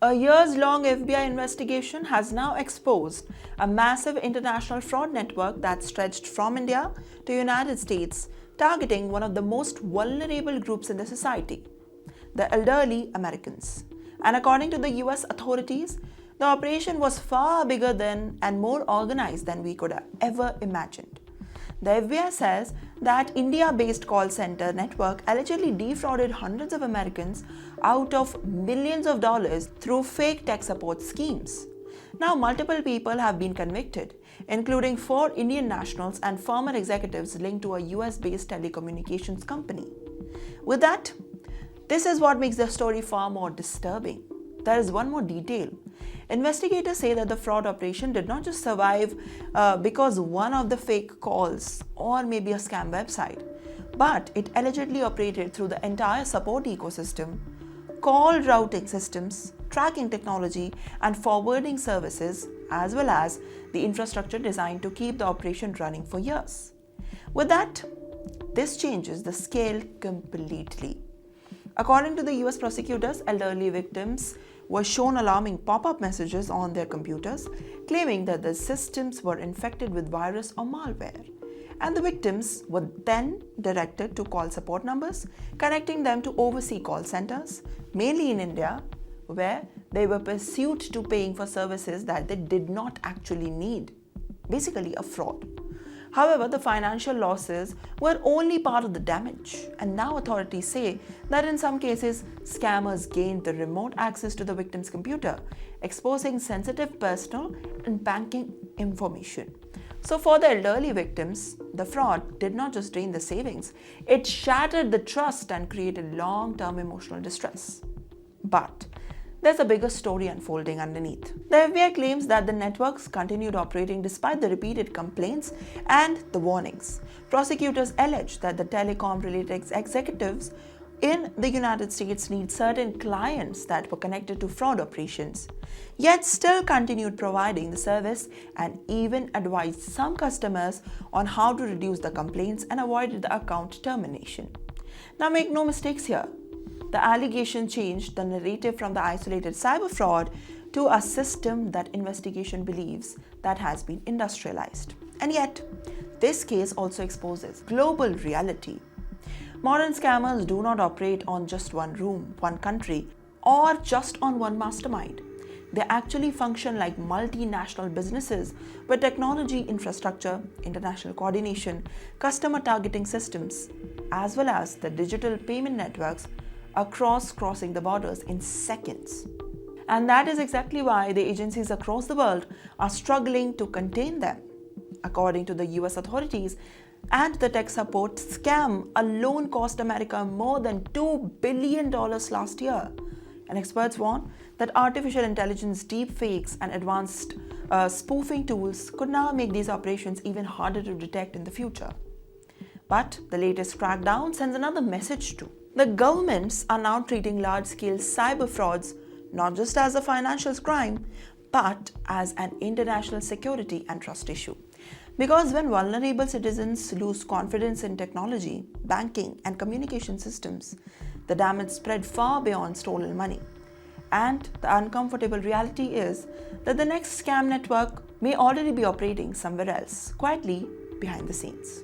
A years-long FBI investigation has now exposed a massive international fraud network that stretched from India to the United States, targeting one of the most vulnerable groups in the society, the elderly Americans. And according to the US authorities, the operation was far bigger than and more organized than we could have ever imagined. The FBI says that India-based call center network allegedly defrauded hundreds of Americans out of millions of dollars through fake tech support schemes. Now, multiple people have been convicted, including 4 Indian nationals and former executives linked to a US-based telecommunications company. With that, this is what makes the story far more disturbing. There is one more detail. Investigators say that the fraud operation did not just survive because one of the fake calls or maybe a scam website, but it allegedly operated through the entire support ecosystem, call routing systems, tracking technology, and forwarding services, as well as the infrastructure designed to keep the operation running for years. With that, this changes the scale completely. According to the US prosecutors, elderly victims were shown alarming pop-up messages on their computers claiming that the systems were infected with virus or malware. And the victims were then directed to call support numbers, connecting them to overseas call centers, mainly in India, where they were pursued to paying for services that they did not actually need. Basically a fraud. However, the financial losses were only part of the damage, and now authorities say that in some cases, scammers gained the remote access to the victim's computer, exposing sensitive personal and banking information. So for the elderly victims, the fraud did not just drain the savings, it shattered the trust and created long-term emotional distress. But there's a bigger story unfolding underneath. The FBI claims that the networks continued operating despite the repeated complaints and the warnings. Prosecutors allege that the telecom-related executives in the United States need certain clients that were connected to fraud operations, yet still continued providing the service and even advised some customers on how to reduce the complaints and avoid the account termination. Now make no mistakes here. The allegation changed the narrative from the isolated cyber fraud to a system that investigation believes that has been industrialized. And yet, this case also exposes global reality. Modern scammers do not operate on just one room, one country, or just on one mastermind. They actually function like multinational businesses with technology infrastructure, international coordination, customer targeting systems, as well as the digital payment networks crossing the borders in seconds. And that is exactly why the agencies across the world are struggling to contain them. According to the US authorities, and the tech support scam alone cost America more than $2 billion last year. And experts warn that artificial intelligence, deep fakes, and advanced spoofing tools could now make these operations even harder to detect in the future. But the latest crackdown sends another message too. The governments are now treating large-scale cyber frauds not just as a financial crime, but as an international security and trust issue. Because when vulnerable citizens lose confidence in technology, banking, and communication systems, the damage spread far beyond stolen money. And the uncomfortable reality is that the next scam network may already be operating somewhere else, quietly behind the scenes.